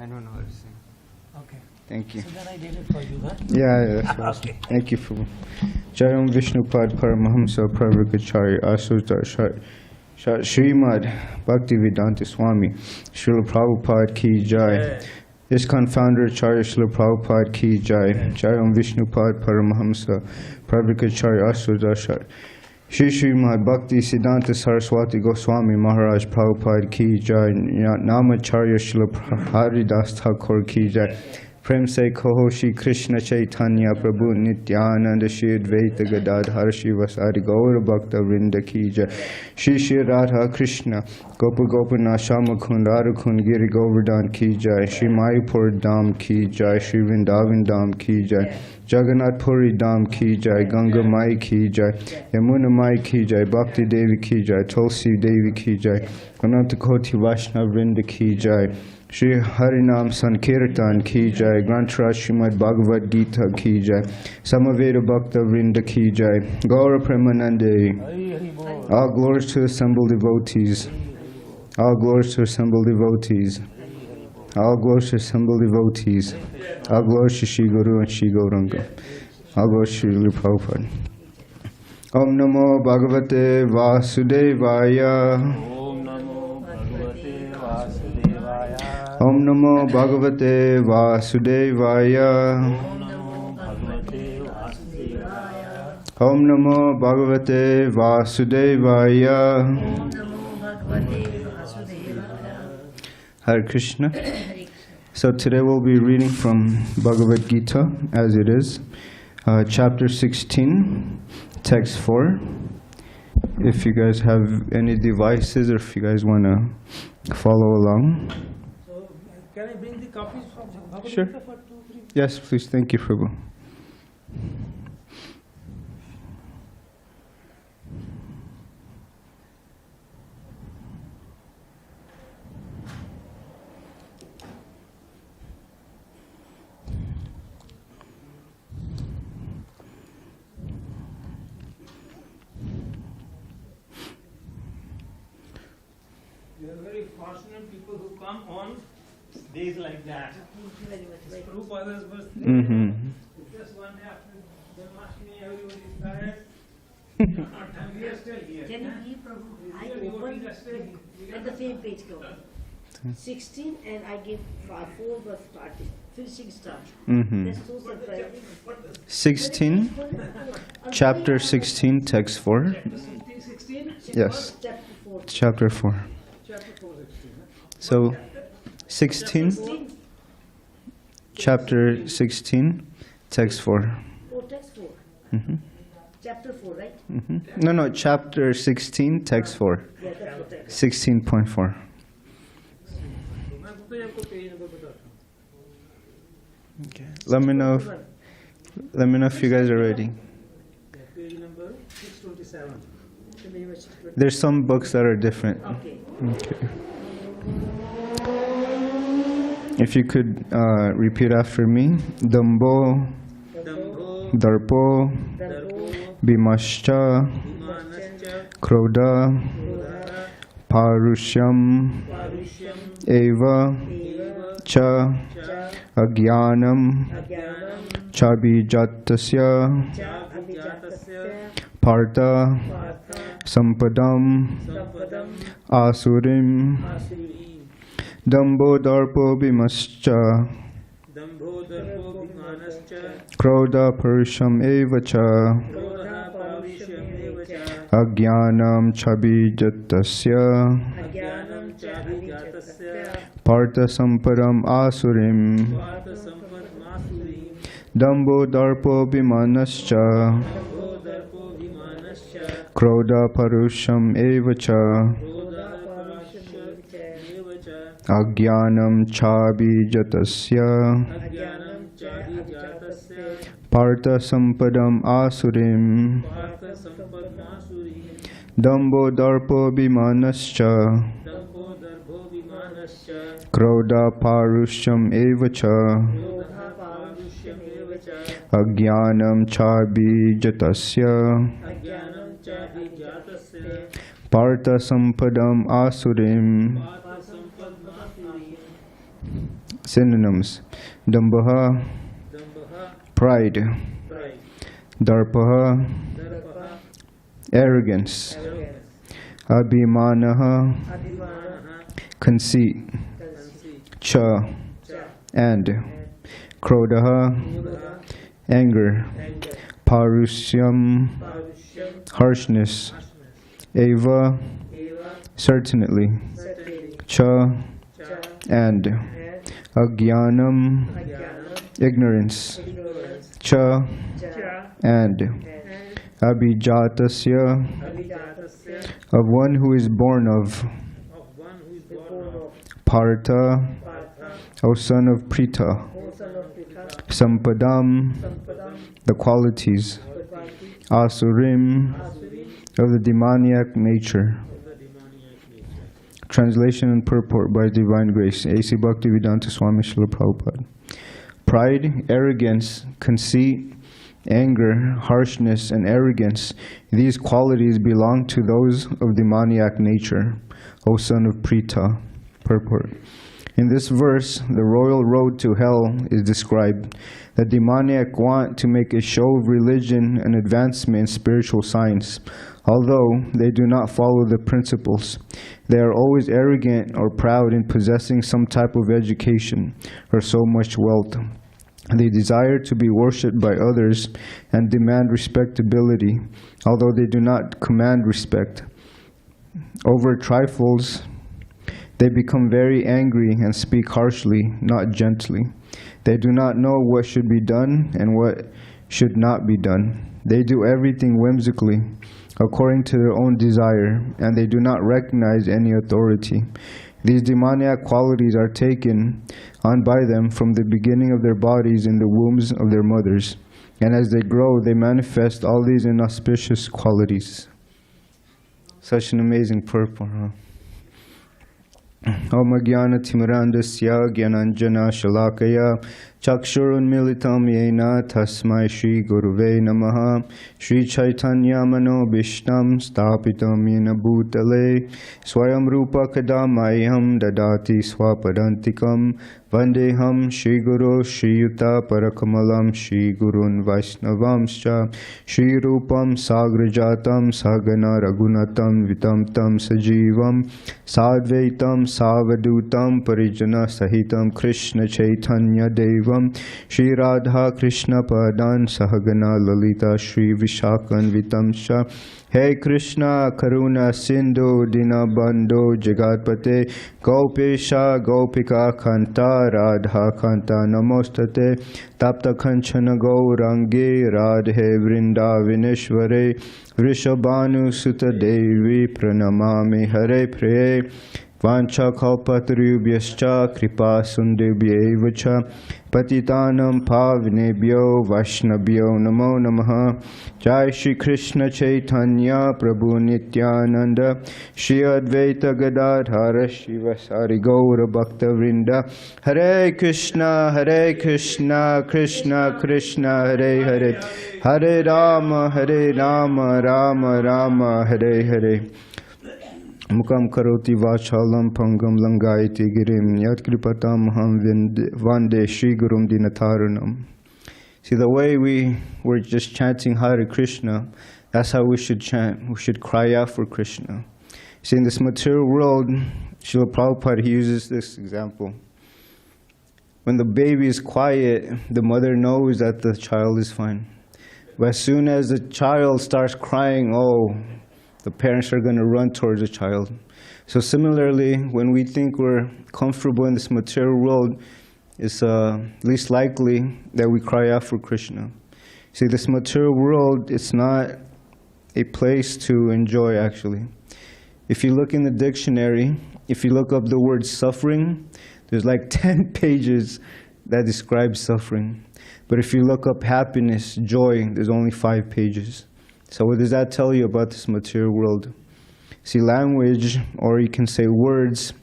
I don't know how to sing. Okay. Thank you. So then I did it for you, huh? Yeah, that's awesome. Okay. Thank you for Jayam Vishnupad Paramahamsa Pravakacharya Asuta Srimad Bhaktivedanta Swami Srila Prabhupada Ki Jai. ISKCON founder Acharya Srila Prabhupada Ki Jai. Jayam Vishnupad Paramahamsa Pravakacharya Asuta Shri Srimad Bhakti Siddhanta Saraswati Goswami Maharaj Prabhupada Ki Jai. Namacharya Srila Haridas Thakur Ki Jai. Prem se kaho Shri Krishna Chaitanya Prabhu Nityananda Shri Advaita Gadadhar Shivasari Gaura Bhakta Vrinda Ki Jai. Shri Shri Radha Krishna Gopa Gopinath Shamakund Radhakund Giri Govardhan Ki Jai. Shri Mayapur Dham Ki Jai. Shri Vrindavan Dham Ki Jai. Jagannath Puri Dham Ki Jai. Ganga Mai Ki Jai. Yamuna Mai Ki Jai. Bhakti Devi Ki Jai. Tulsi Devi Ki Jai. Ananta Koti Vaishnav Vrinda Ki Jai. Shri Harinam Sankirtan Ki Jai. Grantraj Srimad Bhagavad Gita Ki Jai. Samaveda Bhakta Vrinda Ki Jai. Gaura Premanande. All glories to assembled devotees. All glories to assembled devotees. All glories to assembled devotees. All glories to Shri Guru and Shri Gauranga. All glories to Shri Prabhupada. Om Namo Bhagavate Vasudevaya. Om Namo Bhagavate Vasudevaya. Om Namo Bhagavate Vasudevaya. Hare Krishna. So today we'll be reading from Bhagavad Gita as it is, chapter 16, text 4. If you guys have any devices or if you guys want to follow along. Can I bring the copies from Bhagavad Sure. Gita for 2, 3? Yes, please. Thank you, Prabhu. We are very fortunate people who come on days like that. Prabhupada's birthday. Just one day after Janmashtami, everybody is tired. We are still here. Can you give Prabhu? I open at the same page cover. 16 and I give 4 was starting. Finishing start. That's so surprising. 16, chapter 16, text 4. 16? Yes, Chapter 4. chapter 4. Chapter 4, 16. So, 16, chapter 16, text 4. Oh, text 4. Chapter 4, right? No, chapter 16, text 4. Yeah, that's what text. 16.4. Okay. Let me know if you guys are ready. Page number 627. There's some books that are different. Okay. Okay. If you could repeat after me. Dambo, Darpo, Bimascha, Kroda, Parushyam, Eva, Cha, Agyanam, Chabijatasya, Partha, Sampadam, Asurim, Dambo Darpo Bimascha, Kroda Parusham Evacha, Agyanam Chabijatasya, Partha Sampadam Asurim, Dambo Darpo Bimanascha, Kroda Parusham Evacha, Agyanam Chabijatasya, Partha Sampadam Asurim, Dambo Darpo Bimanascha, Kroda Parusham Evacha, Agyanam Chabijatasya, Partha Sampadam Asurim. Synonyms: Dambaha, dambaha, pride; pride, Darpaha, darpaha, arrogance; arrogance, Abhimanaha, abhimanaha, conceit; conceit, Cha, cha, and Krodaha, mudaha, anger; anger, Parusyam, parushyam, harshness; harshness, Eva, eva, certainly; certainly, Cha, cha, and and Agyanam, ajnanam, ignorance; ignorance, Cha, cha, and and Abhijatasya, abhijatasya, of one who is born of; of one who is born of Partha, Partha, O son of Pritha; O son of Pritha, Sampadam, sampadam, the qualities; Parvati, Asurim, asurim, of the demoniac nature. of the demoniac nature. Translation and purport by Divine Grace, A.C. Bhaktivedanta Swami Srila Prabhupada. Pride, arrogance, conceit, anger, harshness, and arrogance, these qualities belong to those of demoniac nature, O son of Pritha. Purport. In this verse, the royal road to hell is described. The demoniac want to make a show of religion and advancement in spiritual science. Although they do not follow the principles, they are always arrogant or proud in possessing some type of education or so much wealth. They desire to be worshipped by others and demand respectability, although they do not command respect. Over trifles, they become very angry and speak harshly, not gently. They do not know what should be done and what should not be done. They do everything whimsically, according to their own desire, and they do not recognize any authority. These demoniac qualities are taken on by them from the beginning of their bodies in the wombs of their mothers, and as they grow, they manifest all these inauspicious qualities. Such an amazing purport, huh? Om Jnana Timirandasya Gyananjana Shalakaya Chakshurunmilitam Yena Tasmai Shri Guruve Namaha Shri Chaitanya Mano Bhishtam Stapitam Yena Bhutale Swayam Rupa Kadamayam Dadati Swapadantikam Vandeham Shri Guru Shri Yuta Parakamalam Shri Gurun Vaisnavamscha Shri Rupam Sagrajatam Sagana Ragunatam Vitam Tam Sajivam Sadvaitam Savadutam Parijana Sahitam Krishna Chaitanya Devam Shri Radha Krishna Padan Sahagana Lalita Shri Vishakan Vitamsha Hey Krishna Karuna Sindhu Dinabandhu Jagatpate Gopesha Gopika Kanta Radha Kanta Namostate Tapta Kanchana Gaurangi Radhe Vrindavineshware Vrishabhanu Sutta Devi Pranamami Hare Priye Vancha kalpatarubhyascha kripa sundubhyevacha patitanam pavinebhyo vaishnavyo namo namaha. Jai Shri Krishna Chaitanya Prabhu Nityananda Shri Advaita Gadadhara Shivasari Gaura Bhakta Vrinda. Hare Krishna Krishna Krishna Hare Hare Hare Rama Rama Rama Hare Hare. Mukam karoti vachalam pangam langayati girim yat kripatam ham vande Shri Gurum Dinataranam. See, the way we were just chanting Hare Krishna, that's how we should chant. We should cry out for Krishna. See, in this material world, Srila Prabhupada, he uses this example. When the baby is quiet, the mother knows that the child is fine. But as soon as the child starts crying, oh, the parents are going to run towards the child. So similarly, when we think we're comfortable in this material world, it's least likely that we cry out for Krishna. See, this material world, it's not a place to enjoy, actually. If you look in the dictionary, if you look up the word suffering, there's like 10 pages that describe suffering. But if you look up happiness, joy, there's only 5 pages. So what does that tell you about this material world? See, language, or you can say words,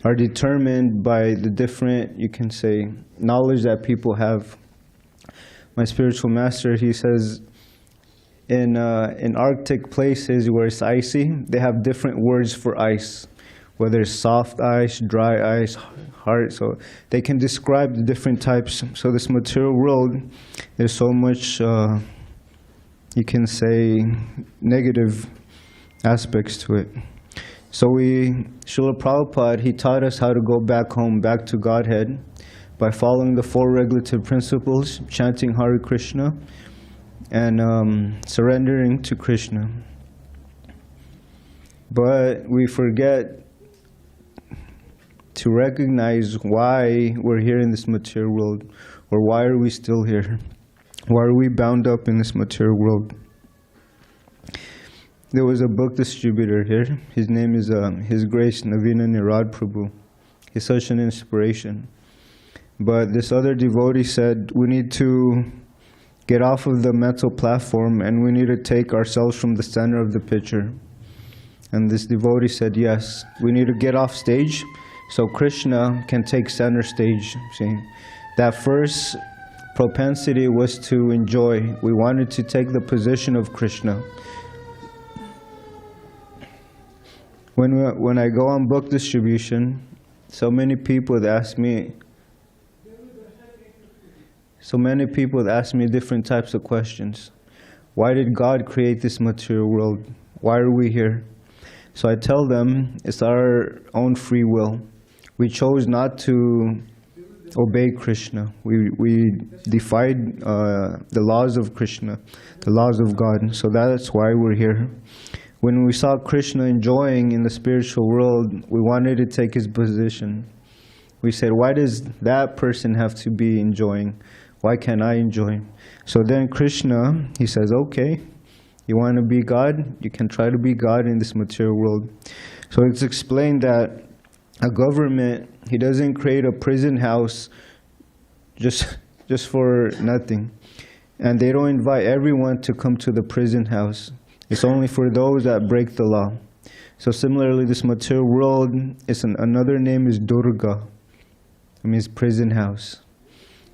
are determined by the different, you can say, knowledge that people have. My spiritual master, he says, in Arctic places where it's icy, they have different words for ice. whether it's soft ice, dry ice, hard. So they can describe the different types. So this material world, there's so much, you can say, negative aspects to it. So Srila Prabhupada, he taught us how to go back home, back to Godhead, by following the 4 regulative principles, chanting Hare Krishna, and surrendering to Krishna. But we forget to recognize why we're here in this material world, or why are we still here? Why are we bound up in this material world? There was a book distributor here. His name is His Grace Navina Nirad Prabhu. He's such an inspiration. But this other devotee said, we need to get off of the mental platform and we need to take ourselves from the center of the picture. And this devotee said, yes, we need to get off stage so Krishna can take center stage. See, that first propensity was to enjoy. We wanted to take the position of Krishna. When I go on book distribution, so many people that ask me different types of questions. Why did God create this material world? Why are we here? So I tell them it's our own free will. We chose not to obey Krishna. We defied the laws of Krishna, the laws of God. So that's why we're here. When we saw Krishna enjoying in the spiritual world, we wanted to take his position. We said, why does that person have to be enjoying? Why can't I enjoy? So then Krishna, he says, okay, you want to be God? You can try to be God in this material world. So it's explained that a government, he doesn't create a prison house just for nothing. And they don't invite everyone to come to the prison house. It's only for those that break the law. So similarly, this material world, another name is Durga. It means prison house.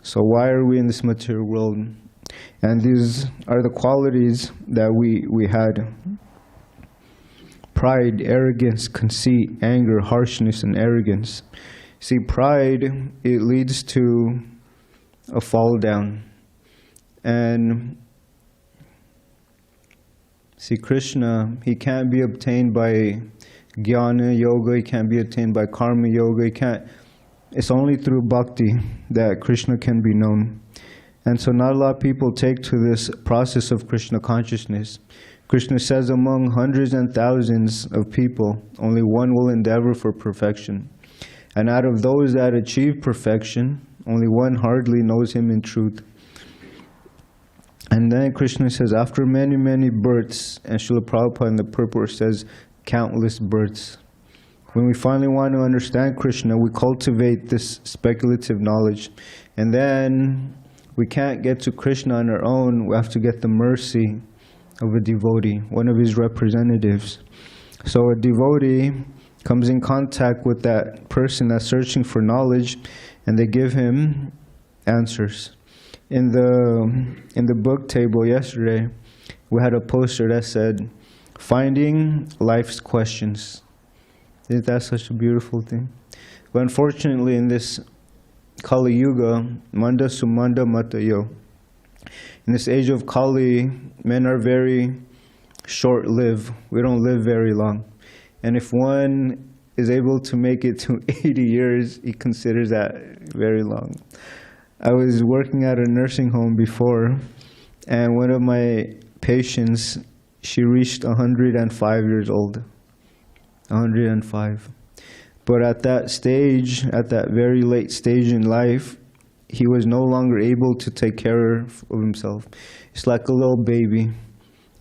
So why are we in this material world? And these are the qualities that we had. Pride, arrogance, conceit, anger, harshness, and arrogance. See, pride, it leads to a fall down. And see, Krishna, he can't be obtained by jnana yoga, he can't be obtained by karma yoga, it's only through bhakti that Krishna can be known. And so not a lot of people take to this process of Krishna consciousness. Krishna says among hundreds and thousands of people, only one will endeavor for perfection. And out of those that achieve perfection, only one hardly knows him in truth. And then Krishna says, after many, many births, and Srila Prabhupada in the purport says, countless births. When we finally want to understand Krishna, we cultivate this speculative knowledge. And then we can't get to Krishna on our own. We have to get the mercy of a devotee, one of his representatives. So a devotee comes in contact with that person that's searching for knowledge, and they give him answers. In the book table yesterday, we had a poster that said, "Finding Life's Questions." Isn't that such a beautiful thing? But unfortunately, in this Kali Yuga, Manda Sumanda Matayo, in this age of Kali, men are very short-lived. We don't live very long. And if one is able to make it to 80 years, he considers that very long. I was working at a nursing home before, and one of my patients, she reached 105 years old. 105. But at that stage, at that very late stage in life, he was no longer able to take care of himself. It's like a little baby.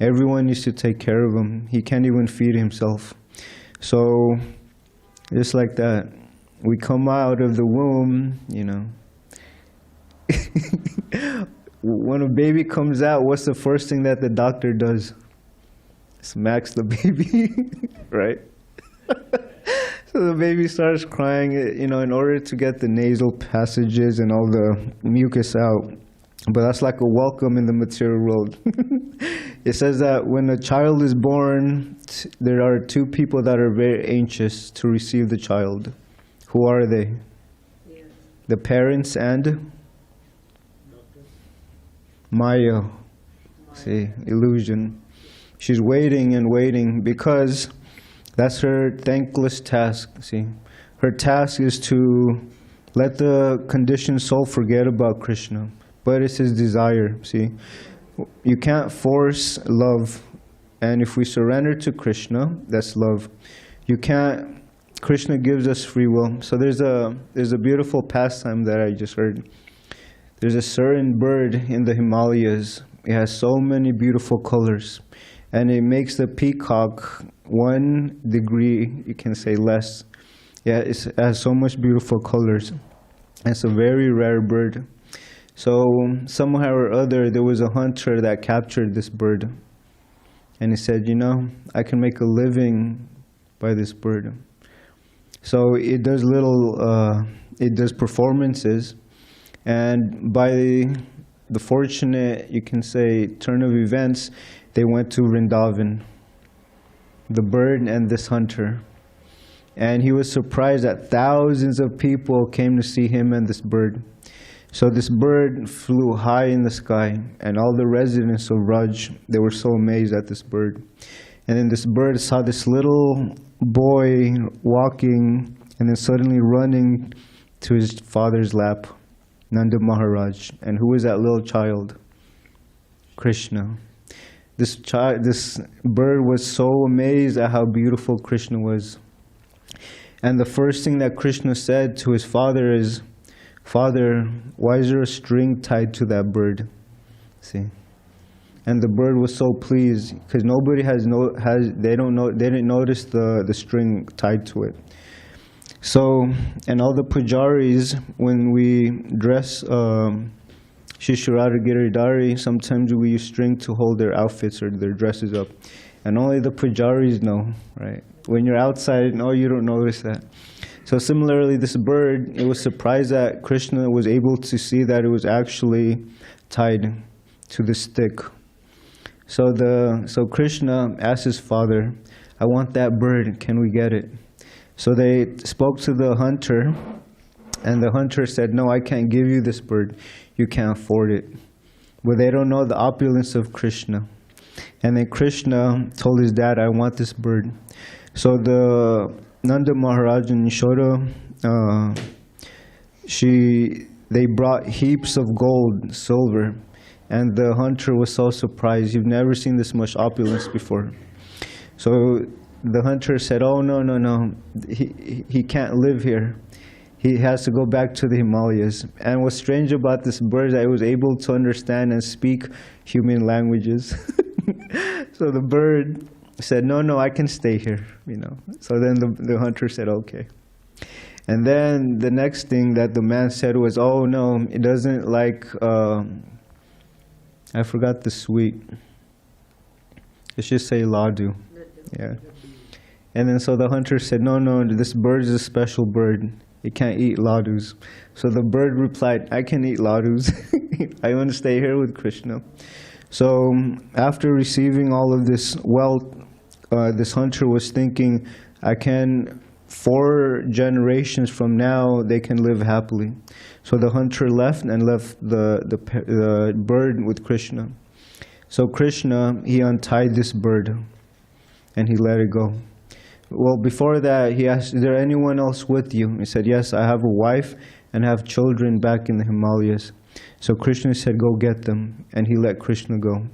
Everyone needs to take care of him. He can't even feed himself. So, just like that, we come out of the womb, you know. When a baby comes out, what's the first thing that the doctor does? Smacks the baby, right? So the baby starts crying, you know, in order to get the nasal passages and all the mucus out. But that's like a welcome in the material world. It says that when a child is born, there are two people that are very anxious to receive the child. Who are they? Yeah. The parents and Maya. See, illusion. She's waiting and waiting because that's her thankless task. See, her task is to let the conditioned soul forget about Krishna. But it's his desire, see. You can't force love. And if we surrender to Krishna, that's love. You can't, Krishna gives us free will. So there's a beautiful pastime that I just heard. There's a certain bird in the Himalayas. It has so many beautiful colors. And it makes the peacock 1 degree, you can say less. Yeah, it has so much beautiful colors. It's a very rare bird. So somehow or other, there was a hunter that captured this bird. And he said, you know, I can make a living by this bird. So it does it does performances. And by the fortunate, you can say, turn of events, they went to Vrindavan, the bird and this hunter. And he was surprised that thousands of people came to see him and this bird. So this bird flew high in the sky, and all the residents of Raj, they were so amazed at this bird. And then this bird saw this little boy walking and then suddenly running to his father's lap, Nanda Maharaj. And who was that little child? Krishna. This bird was so amazed at how beautiful Krishna was. And the first thing that Krishna said to his father is, Father, why is there a string tied to that bird? See, and the bird was so pleased because nobody they didn't notice the string tied to it. So, and all the pujaris, when we dress Shishurada Giridhari, sometimes we use string to hold their outfits or their dresses up, and only the pujaris know, right? When you're outside, no, you don't notice that. So similarly, this bird, it was surprised that Krishna was able to see that it was actually tied to the stick. So Krishna asked his father, I want that bird, can we get it? So they spoke to the hunter, and the hunter said, no, I can't give you this bird, you can't afford it. But they don't know the opulence of Krishna. And then Krishna told his dad, I want this bird. So the Nanda Maharaj and Yashoda, they brought heaps of gold, silver, and the hunter was so surprised. You've never seen this much opulence before. So the hunter said, oh, no, he can't live here. He has to go back to the Himalayas. And what's strange about this bird is that it was able to understand and speak human languages. So the bird said, no, I can stay here, you know. So then the hunter said, okay. And then the next thing that the man said was, oh no, it doesn't like, I forgot the sweet. Let's just say ladu. Yeah. And then so the hunter said, no, this bird is a special bird. It can't eat ladus. So the bird replied, I can eat ladus. I want to stay here with Krishna. So after receiving all of this wealth, this hunter was thinking, 4 generations from now, they can live happily. So the hunter left and left the bird with Krishna. So Krishna, he untied this bird and he let it go. Well, before that, he asked, is there anyone else with you? He said, yes, I have a wife and have children back in the Himalayas. So Krishna said, go get them. And he let Krishna go.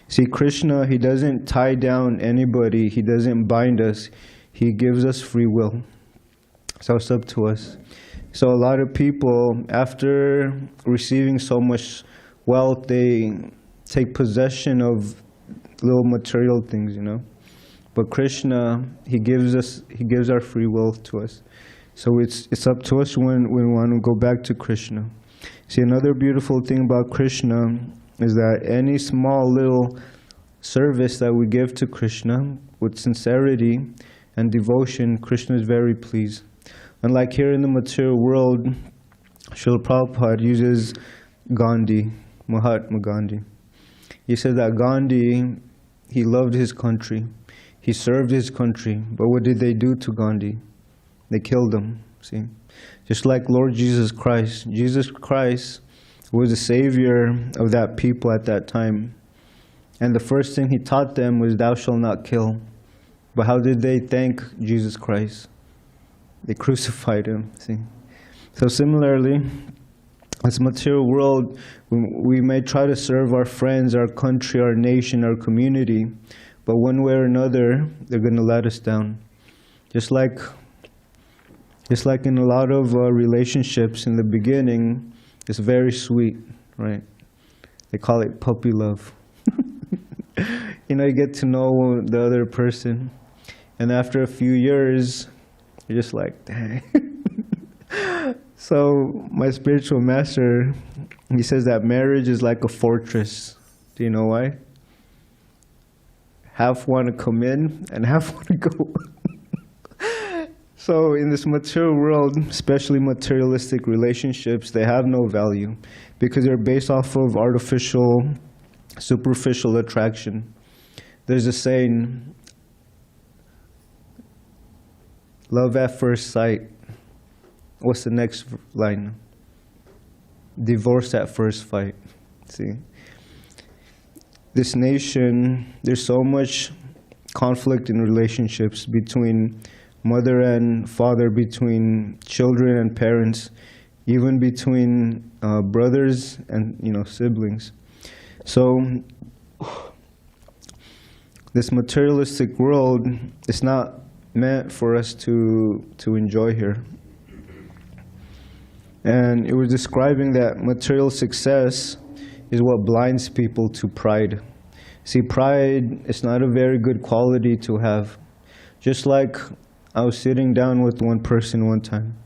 See, Krishna, he doesn't tie down anybody. He doesn't bind us. He gives us free will. So it's up to us. So a lot of people, after receiving so much wealth, they take possession of little material things, you know. But Krishna, he gives our free will to us. So it's up to us when we want to go back to Krishna. See, another beautiful thing about Krishna is that any small little service that we give to Krishna with sincerity and devotion, Krishna is very pleased. Unlike here in the material world, Srila Prabhupada uses Gandhi, Mahatma Gandhi. He said that Gandhi, he loved his country. He served his country. But what did they do to Gandhi? They killed him, see? Just like Lord Jesus Christ. Jesus Christ was the savior of that people at that time. And the first thing he taught them was, thou shalt not kill. But how did they thank Jesus Christ? They crucified him, see? So similarly, this material world, we may try to serve our friends, our country, our nation, our community, but one way or another, they're going to let us down. Just like in a lot of relationships in the beginning, it's very sweet, right? They call it puppy love. You know, you get to know the other person, and after a few years, you're just like, dang. So my spiritual master, he says that marriage is like a fortress. Do you know why? Half want to come in and half want to go. So in this material world, especially materialistic relationships, they have no value because they're based off of artificial, superficial attraction. There's a saying, love at first sight. What's the next line? Divorce at first fight. See? This nation, there's so much conflict in relationships between mother and father, between children and parents, even between brothers and siblings. So this materialistic world is not meant for us to enjoy here. And it was describing that material success is what blinds people to pride. See, pride is not a very good quality to have. Just like I was sitting down with one person one time,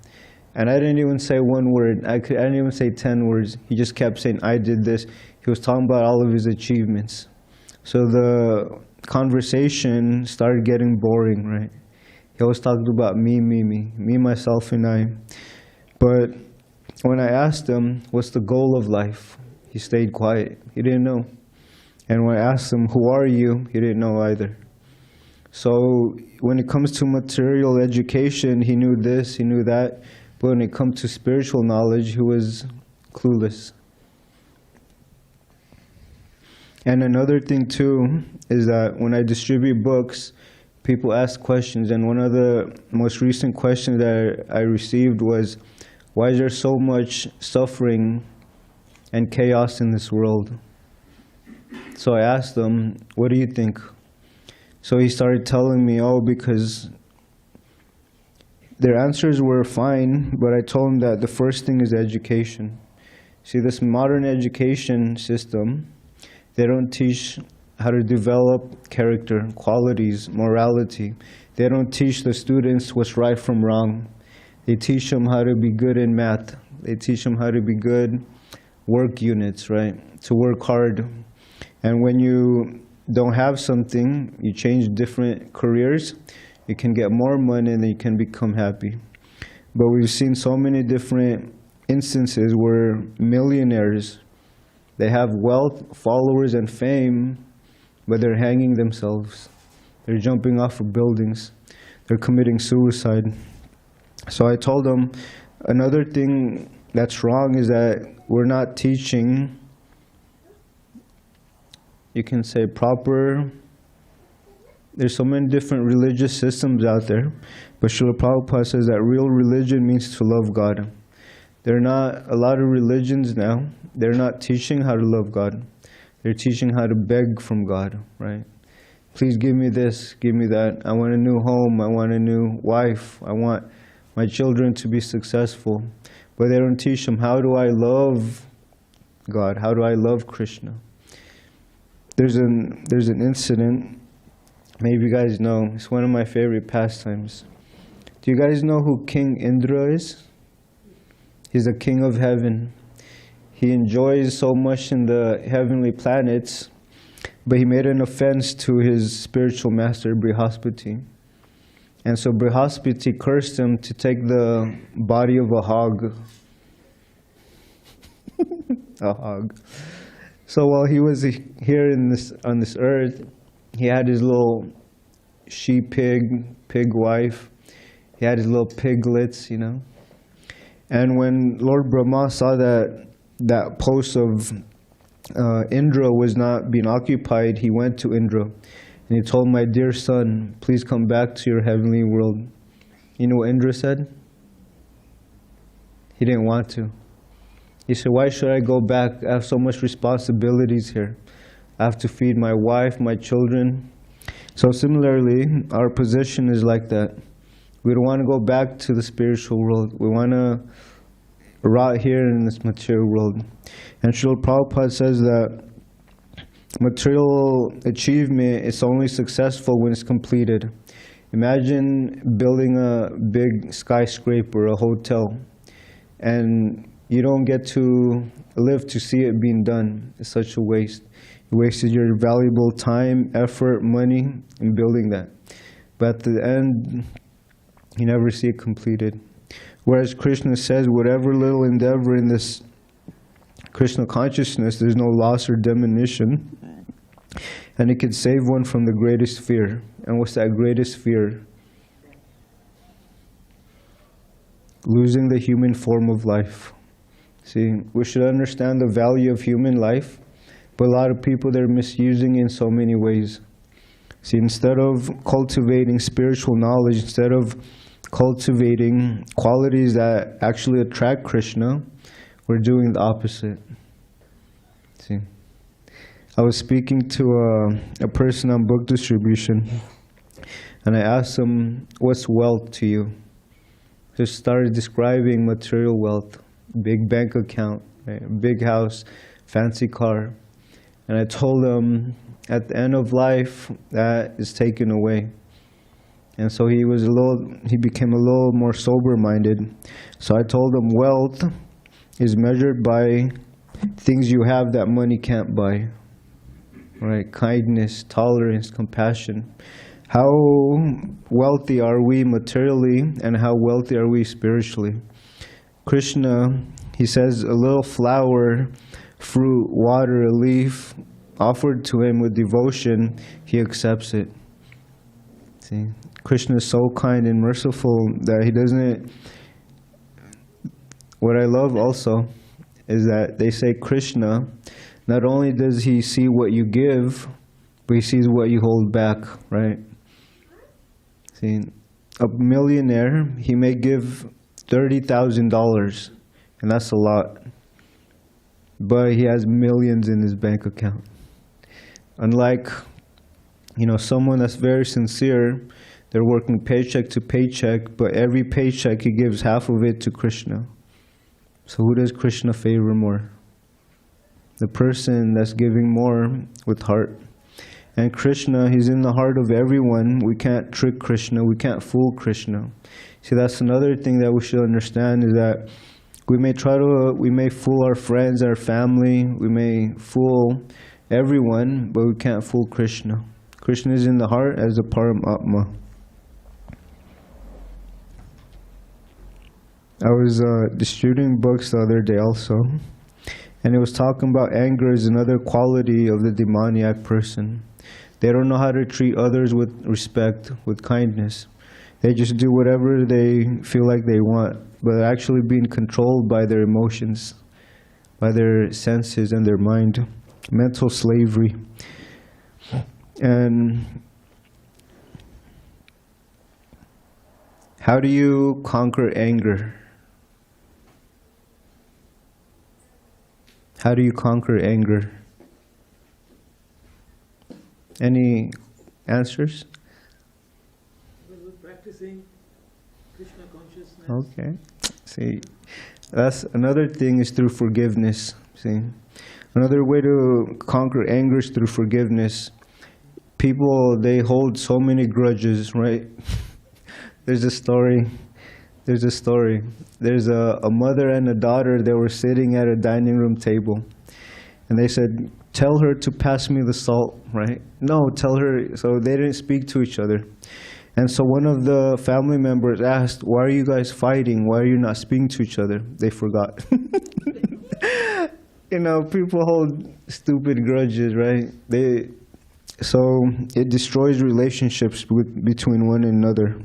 and I didn't even say one word. I didn't even say 10 words. He just kept saying, I did this. He was talking about all of his achievements. So the conversation started getting boring, right? He always talked about me, myself, and I. But when I asked him, what's the goal of life? He stayed quiet. He didn't know. And when I asked him, who are you? He didn't know either. So when it comes to material education, he knew this, he knew that. But when it comes to spiritual knowledge, he was clueless. And another thing too is that when I distribute books, people ask questions. And one of the most recent questions that I received was, why is there so much suffering and chaos in this world? So I asked him, what do you think? So he started telling me, because their answers were fine, but I told him that the first thing is education. See, this modern education system, they don't teach how to develop character, qualities, morality. They don't teach the students what's right from wrong. They teach them how to be good in math. They teach them how to be good work units, right? To work hard. And when you don't have something, you change different careers, you can get more money and then you can become happy. But we've seen so many different instances where millionaires, they have wealth, followers, and fame, but they're hanging themselves. They're jumping off of buildings. They're committing suicide. So I told them, another thing that's wrong is that we're not teaching, you can say proper, there's so many different religious systems out there, but Srila Prabhupada says that real religion means to love God. There are not a lot of religions now, they're not teaching how to love God. They're teaching how to beg from God, right? Please give me this, give me that. I want a new home, I want a new wife, I want my children to be successful. But they don't teach them, how do I love God? How do I love Krishna? There's an incident, maybe you guys know, it's one of my favorite pastimes. Do you guys know who King Indra is? He's the king of heaven. He enjoys so much in the heavenly planets, but he made an offense to his spiritual master, Brihaspati. And so Brihaspati cursed him to take the body of a hog. A hog. So while he was here on this earth, he had his little pig wife. He had his little piglets, you know. And when Lord Brahma saw that post of Indra was not being occupied, he went to Indra and he told, my dear son, please come back to your heavenly world. You know what Indra said? He didn't want to. He said, why should I go back? I have so much responsibilities here. I have to feed my wife, my children. So similarly, our position is like that. We don't want to go back to the spiritual world. We want to rot here in this material world. And Srila Prabhupada says that material achievement is only successful when it's completed. Imagine building a big skyscraper, a hotel, and you don't get to live to see it being done. It's such a waste. You wasted your valuable time, effort, money in building that. But at the end, you never see it completed. Whereas Krishna says, whatever little endeavor in this Krishna consciousness, there's no loss or diminution. And it can save one from the greatest fear. And what's that greatest fear? Losing the human form of life. See, we should understand the value of human life, but a lot of people, they're misusing it in so many ways. See, instead of cultivating spiritual knowledge, instead of cultivating qualities that actually attract Krishna, we're doing the opposite. See, I was speaking to a person on book distribution, and I asked him, what's wealth to you? Just started describing material wealth, big bank account, right? Big house, fancy car. And I told him, at the end of life, that is taken away. And so he became a little more sober-minded. So I told him, wealth is measured by things you have that money can't buy. Right? Kindness, tolerance, compassion. How wealthy are we materially, and how wealthy are we spiritually? Krishna, he says, a little flower, fruit, water, a leaf, offered to him with devotion, he accepts it. See, Krishna is so kind and merciful that he doesn't... What I love also is that they say Krishna, not only does he see what you give, but he sees what you hold back, right? See, a millionaire, he may give $30,000, and that's a lot. But he has millions in his bank account. Unlike, someone that's very sincere, they're working paycheck to paycheck, but every paycheck he gives half of it to Krishna. So who does Krishna favor more? The person that's giving more with heart. And Krishna, he's in the heart of everyone. We can't trick Krishna. We can't fool Krishna. See, that's another thing that we should understand, is that we may fool our friends, our family, we may fool everyone, but we can't fool Krishna. Krishna is in the heart as a Paramatma. I was distributing books the other day also, and it was talking about anger is another quality of the demoniac person. They don't know how to treat others with respect, with kindness. They just do whatever they feel like they want, but they're actually being controlled by their emotions, by their senses and their mind. Mental slavery. And how do you conquer anger? How do you conquer anger? Any answers? We're practicing Krishna consciousness. Okay. See, that's another thing, is through forgiveness. See, another way to conquer anger is through forgiveness. People, they hold so many grudges, right? There's a story. There's a mother and a daughter, they were sitting at a dining room table. And they said, tell her to pass me the salt, right? No, tell her. So they didn't speak to each other. And so one of the family members asked, why are you guys fighting? Why are you not speaking to each other? They forgot. You know, people hold stupid grudges, right? So it destroys relationships between one another.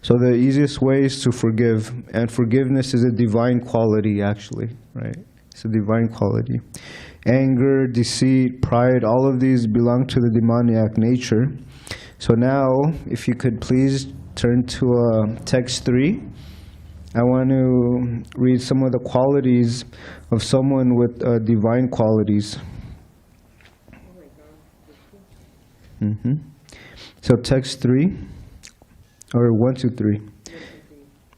So the easiest way is to forgive, and forgiveness is a divine quality, actually, right? It's a divine quality. Anger, deceit, pride, all of these belong to the demoniac nature. So now, if you could please turn to text 3. I want to read some of the qualities of someone with divine qualities. So text 3, or 1 to 3.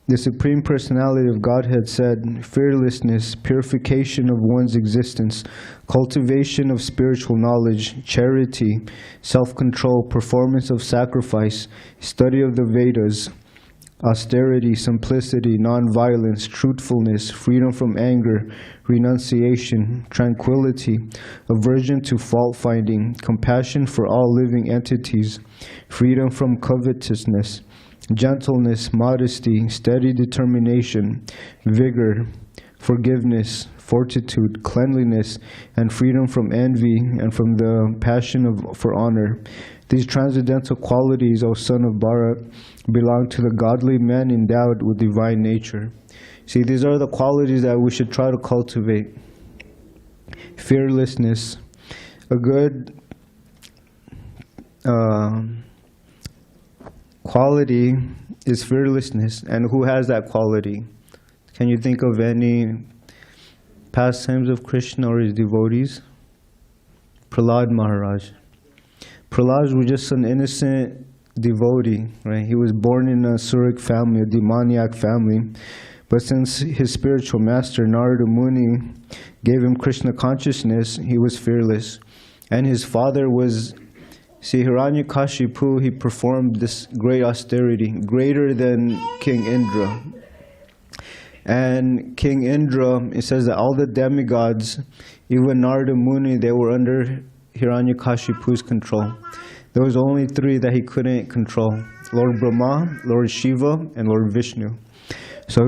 The Supreme Personality of Godhead said, fearlessness, purification of one's existence, cultivation of spiritual knowledge, charity, self-control, performance of sacrifice, study of the Vedas, austerity, simplicity, non-violence, truthfulness, freedom from anger, renunciation, tranquility, aversion to fault-finding, compassion for all living entities, freedom from covetousness, gentleness, modesty, steady determination, vigor, forgiveness, fortitude, cleanliness, and freedom from envy and from the passion for honor. These transcendental qualities, O son of Bharat, belong to the godly man endowed with divine nature. See, these are the qualities that we should try to cultivate. Fearlessness. A good quality is fearlessness. And who has that quality? Can you think of any pastimes of Krishna or his devotees? Prahlad Maharaj. Prahlad was just an innocent devotee, right? He was born in a Suric family, a demoniac family. But since his spiritual master, Narada Muni, gave him Krishna consciousness, he was fearless. And his father was, see, Hiranyakashipu, he performed this great austerity, greater than King Indra. And King Indra, it says that all the demigods, even Narada Muni, they were under Hiranyakashipu's control. There was only 3 that he couldn't control: Lord Brahma, Lord Shiva, and Lord Vishnu. So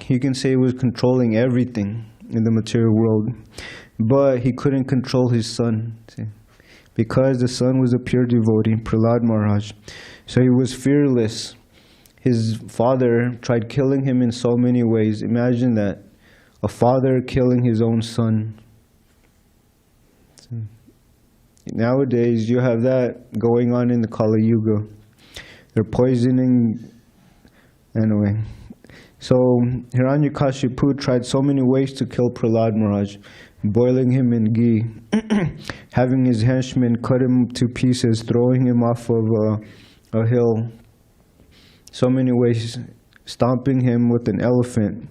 he can say he was controlling everything in the material world, but he couldn't control his son, see? Because the son was a pure devotee, Prahlad Maharaj. So he was fearless. His father tried killing him in so many ways. Imagine that, a father killing his own son. Nowadays, you have that going on in the Kali Yuga. They're poisoning, anyway. So Hiranyakashipu tried so many ways to kill Prahlad Maharaj, boiling him in ghee, having his henchmen cut him to pieces, throwing him off of a hill. So many ways, stomping him with an elephant.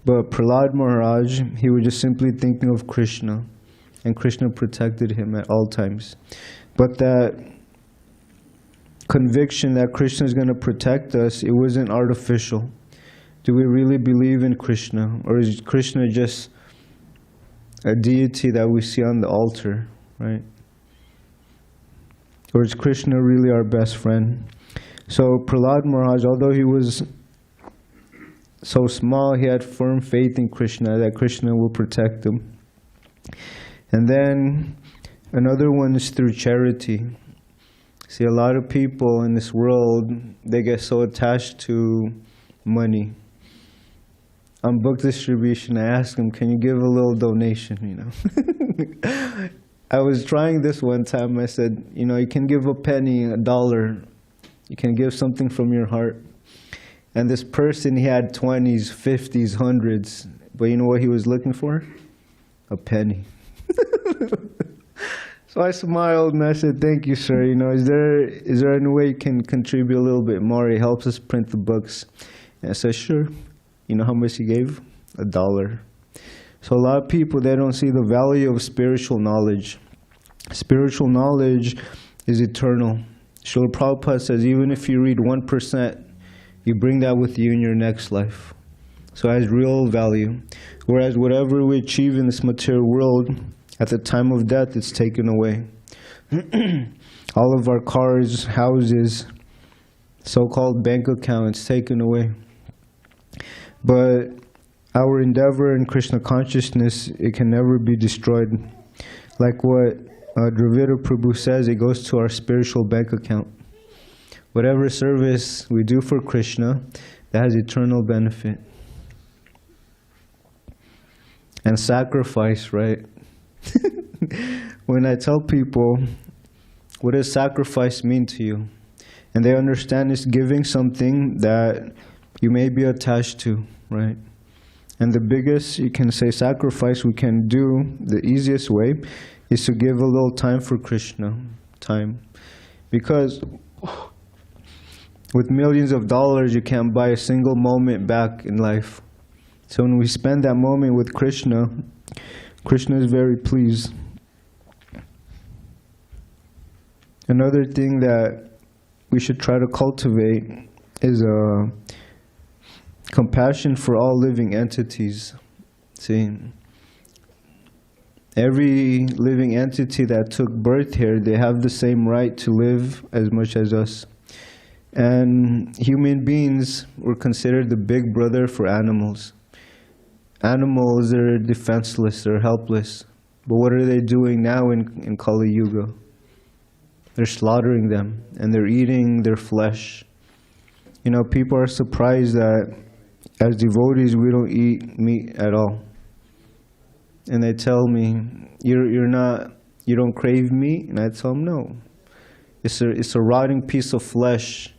But Prahlad Maharaj, he was just simply thinking of Krishna, and Krishna protected him at all times. But that conviction that Krishna is going to protect us, it wasn't artificial. Do we really believe in Krishna? Or is Krishna just a deity that we see on the altar, right? Or is Krishna really our best friend? So Prahlad Maharaj, although he was so small, he had firm faith in Krishna, that Krishna will protect him. And then another one is through charity. See, a lot of people in this world, they get so attached to money. On book distribution, I asked them, can you give a little donation, you know? I was trying this one time. I said, you know, you can give a penny, $1. You can give something from your heart. And this person, he had 20s, 50s, 100s. But you know what he was looking for? A penny. So I smiled and I said, thank you, sir. You know, is there any way you can contribute a little bit more? He helps us print the books. And I said, sure. You know how much he gave? $1. So a lot of people, they don't see the value of spiritual knowledge. Spiritual knowledge is eternal. Srila Prabhupada says, even if you read 1%, you bring that with you in your next life. So it has real value. Whereas whatever we achieve in this material world, at the time of death, it's taken away. All of our cars, houses, so-called bank accounts taken away. But our endeavor in Krishna consciousness, it can never be destroyed. Like what Dravida Prabhu says, it goes to our spiritual bank account. Whatever service we do for Krishna, that has eternal benefit. And sacrifice, right? When I tell people, what does sacrifice mean to you? And they understand it's giving something that you may be attached to, right? And the biggest, you can say, sacrifice we can do, the easiest way, is to give a little time for Krishna, time. Because with millions of dollars, you can't buy a single moment back in life. So when we spend that moment with Krishna, Krishna is very pleased. Another thing that we should try to cultivate is compassion for all living entities. See, every living entity that took birth here, they have the same right to live as much as us. And human beings were considered the big brother for animals. Animals are defenseless, they're helpless. But what are they doing now in Kali Yuga? They're slaughtering them, and they're eating their flesh. You know, people are surprised that as devotees we don't eat meat at all. And they tell me, you don't crave meat? And I tell them, no. It's a rotting piece of flesh,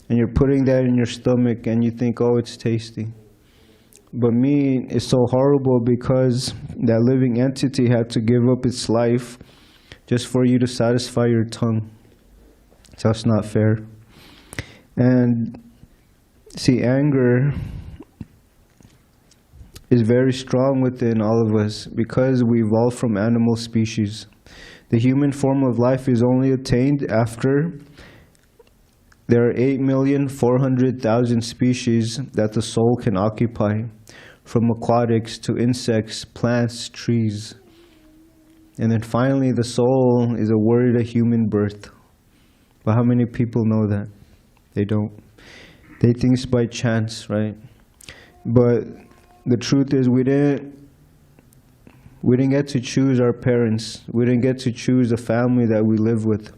and you're putting that in your stomach, and you think, oh, it's tasty. But meat is so horrible because that living entity had to give up its life just for you to satisfy your tongue. So it's not fair. And see, anger is very strong within all of us because we evolved from animal species. The human form of life is only attained after there are 8,400,000 species that the soul can occupy, from aquatics to insects, plants, trees. And then finally the soul is awarded a human birth. But how many people know that? They don't. They think it's by chance, right? But the truth is we didn't get to choose our parents. We didn't get to choose the family that we live with.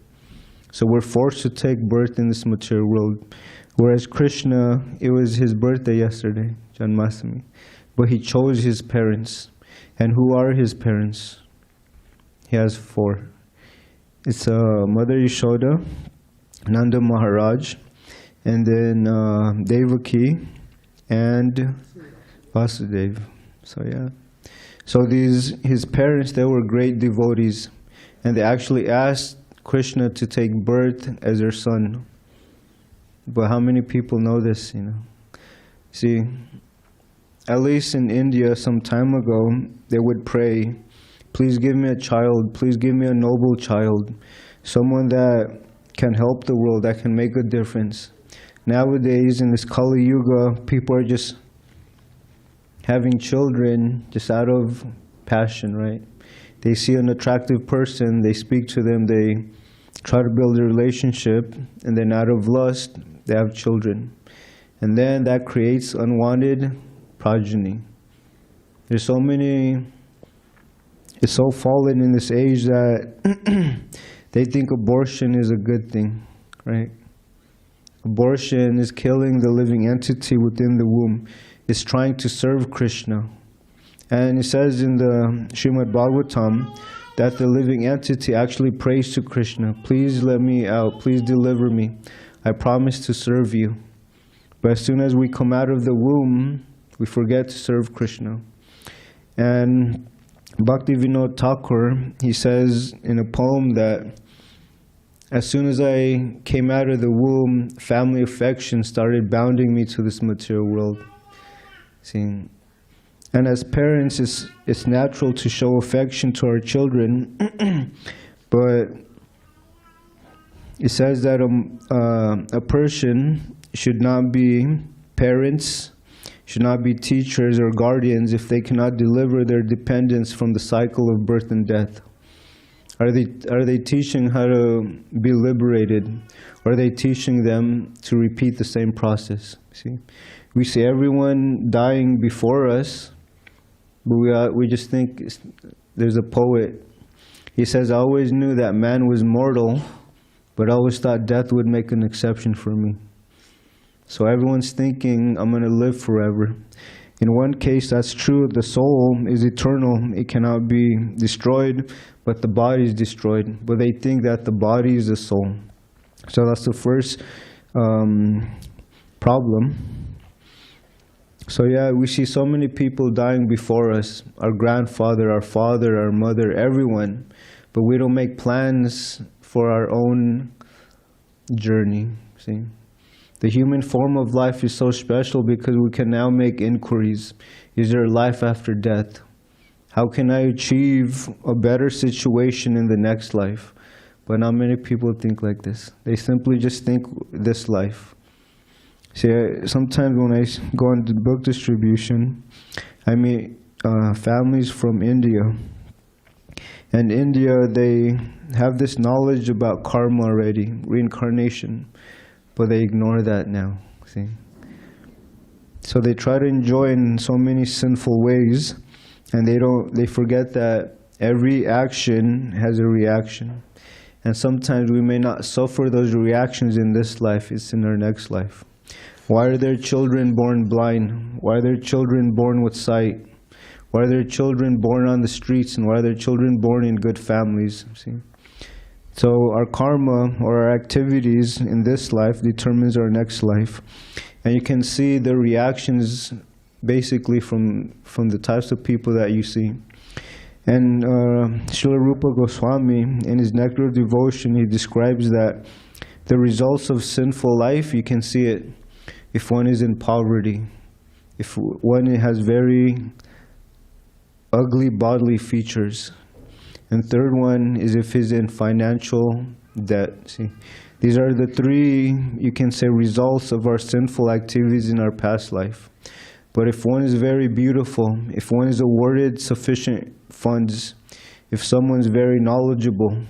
So we're forced to take birth in this material world. Whereas Krishna, it was his birthday yesterday, Janmashtami. But he chose his parents. And who are his parents? He has 4. It's Mother Yashoda, Nanda Maharaj, and then Devaki, and Vasudeva. So yeah. So his parents, they were great devotees. And they actually asked Krishna to take birth as their son. But how many people know this, you know? See, at least in India some time ago, they would pray, please give me a child, please give me a noble child, someone that can help the world, that can make a difference. Nowadays, in this Kali Yuga, people are just having children just out of passion, right? They see an attractive person, they speak to them, they try to build a relationship, and then out of lust, they have children. And then that creates unwanted progeny. There's so many, it's so fallen in this age that they think abortion is a good thing, right? Abortion is killing the living entity within the womb. It's trying to serve Krishna. And it says in the Srimad Bhagavatam that the living entity actually prays to Krishna, please let me out, please deliver me. I promise to serve you. But as soon as we come out of the womb, we forget to serve Krishna. And Bhaktivinoda Thakur, he says in a poem that as soon as I came out of the womb, family affection started bounding me to this material world. See, and as parents, it's natural to show affection to our children, but it says that a person should not be parents, should not be teachers or guardians if they cannot deliver their dependents from the cycle of birth and death. Are they teaching how to be liberated? Or are they teaching them to repeat the same process? See, we see everyone dying before us, but we just think there's a poet. He says, I always knew that man was mortal, but I always thought death would make an exception for me. So everyone's thinking, I'm going to live forever. In one case, that's true. The soul is eternal. It cannot be destroyed, but the body is destroyed. But they think that the body is the soul. So that's the first problem. So yeah, we see so many people dying before us. Our grandfather, our father, our mother, everyone. But we don't make plans for our own journey, see? The human form of life is so special because we can now make inquiries. Is there life after death? How can I achieve a better situation in the next life? But not many people think like this. They simply just think this life. See, sometimes when I go into book distribution, I meet families from India. And India, they have this knowledge about karma already, reincarnation. But they ignore that now, see? So they try to enjoy in so many sinful ways, and they forget that every action has a reaction. And sometimes we may not suffer those reactions in this life, it's in our next life. Why are there children born blind? Why are there children born with sight? Why are there children born on the streets, and why are there children born in good families, see? So our karma, or our activities in this life, determines our next life. And you can see the reactions basically from the types of people that you see. And Srila Rupa Goswami, in his Nectar of Devotion, he describes that the results of sinful life, you can see it if one is in poverty, if one has very ugly bodily features. And third one is if he's in financial debt. See, these are the three, you can say, results of our sinful activities in our past life. But if one is very beautiful, if one is awarded sufficient funds, if someone's very knowledgeable,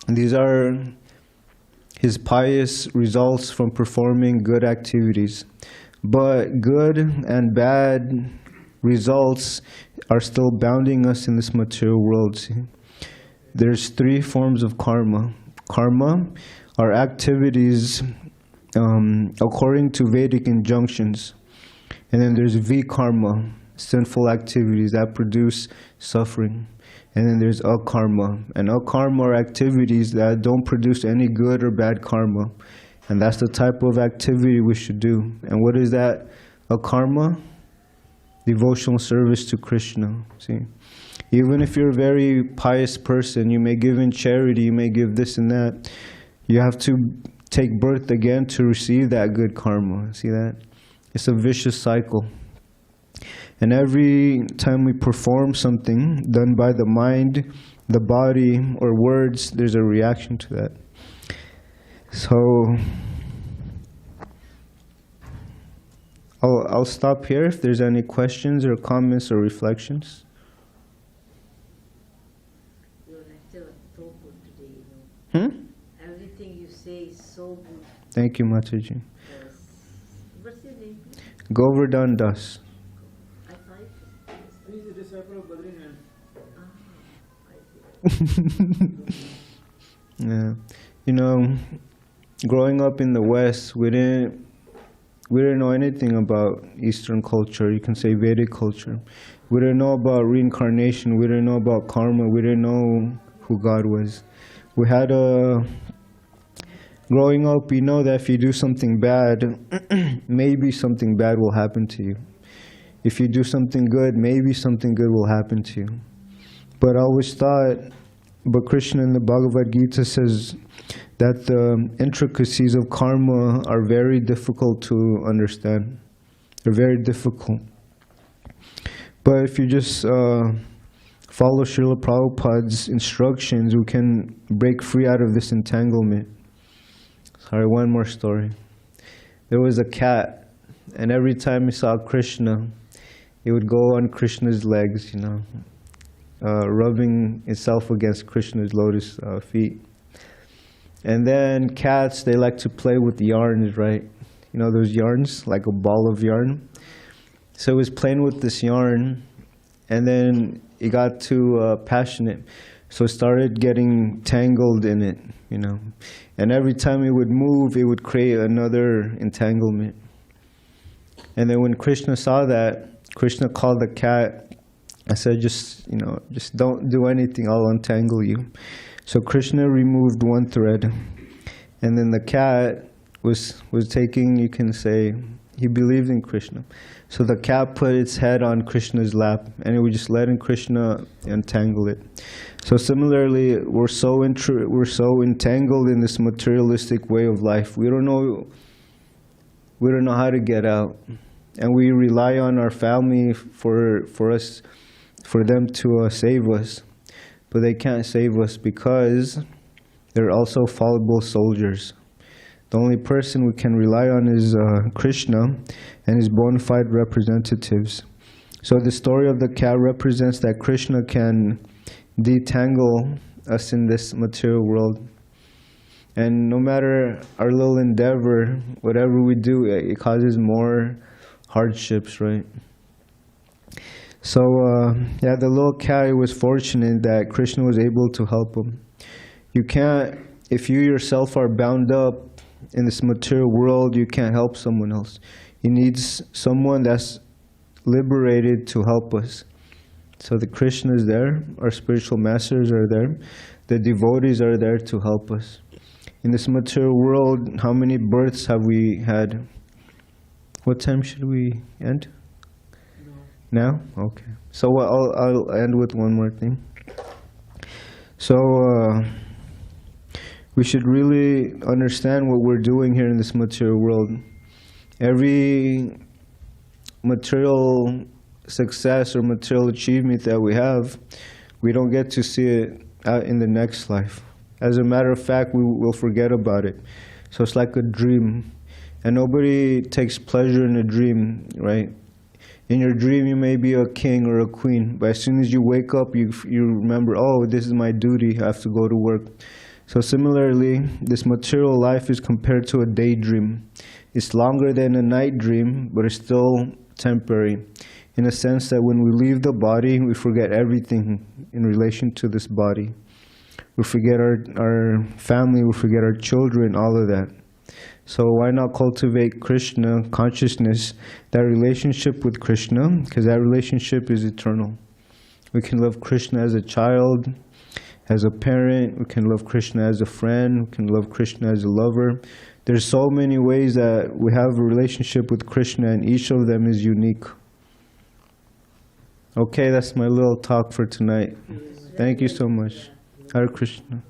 these are his pious results from performing good activities. But good and bad results are still bounding us in this material world. See? There's three forms of karma. Karma are activities according to Vedic injunctions. And then there's vikarma, sinful activities that produce suffering. And then there's akarma. And akarma are activities that don't produce any good or bad karma. And that's the type of activity we should do. And what is that akarma? Devotional service to Krishna. See? Even if you're a very pious person, you may give in charity, you may give this and that, you have to take birth again to receive that good karma. See that? It's a vicious cycle. And every time we perform something done by the mind, the body, or words, there's a reaction to that. So I'll stop here if there's any questions or comments or reflections. Your lecture was so good today, you know. Everything you say is so good. Thank you, Mataji. Yes. What's your name, please? Govardhana Dasa. I find it. He is a disciple of Badrinath. I see. Yeah. You know, growing up in the West, we didn't know anything about Eastern culture, you can say Vedic culture. We didn't know about reincarnation, we didn't know about karma, we didn't know who God was. We had growing up, you know that if you do something bad, maybe something bad will happen to you. If you do something good, maybe something good will happen to you. But I always thought, but Krishna in the Bhagavad Gita says that the intricacies of karma are very difficult to understand. They're very difficult. But if you just follow Srila Prabhupada's instructions, we can break free out of this entanglement. Sorry, one more story. There was a cat, and every time he saw Krishna, it would go on Krishna's legs, you know, rubbing itself against Krishna's lotus feet. And then cats, they like to play with yarns, right? you know, those yarns, like a ball of yarn. So he was playing with this yarn, and then he got too passionate. So started getting tangled in it, you know. And every time it would move, it would create another entanglement. And then when Krishna saw that, Krishna called the cat. I said, just don't do anything, I'll untangle you. So Krishna removed one thread. And then the cat was taking, you can say, he believed in Krishna. So the cat put its head on Krishna's lap, and it was just letting Krishna untangle it. So similarly, we're so entangled in this materialistic way of life. We don't know how to get out, and we rely on our family for them to save us, but they can't save us because they're also fallible soldiers. The only person we can rely on is Krishna and his bona fide representatives. So the story of the cat represents that Krishna can detangle us in this material world. And no matter our little endeavor, whatever we do, it causes more hardships, right? So yeah, the little cat was fortunate that Krishna was able to help him. You can't, if you yourself are bound up in this material world, you can't help someone else. You need someone that's liberated to help us. So the Krishna is there, our spiritual masters are there, the devotees are there to help us. In this material world, how many births have we had? What time should we end? Now? Okay. So I'll end with one more thing. So we should really understand what we're doing here in this material world. Every material success or material achievement that we have, we don't get to see it out in the next life. As a matter of fact, we will forget about it. So it's like a dream. And nobody takes pleasure in a dream, right? In your dream, you may be a king or a queen, but as soon as you wake up, you remember, oh, this is my duty, I have to go to work. So similarly, this material life is compared to a daydream. It's longer than a night dream, but it's still temporary, in a sense that when we leave the body, we forget everything in relation to this body. We forget our family, we forget our children, all of that. So why not cultivate Krishna consciousness, that relationship with Krishna, because that relationship is eternal. We can love Krishna as a child, as a parent, we can love Krishna as a friend, we can love Krishna as a lover. There's so many ways that we have a relationship with Krishna, and each of them is unique. Okay, that's my little talk for tonight. Thank you so much. Hare Krishna.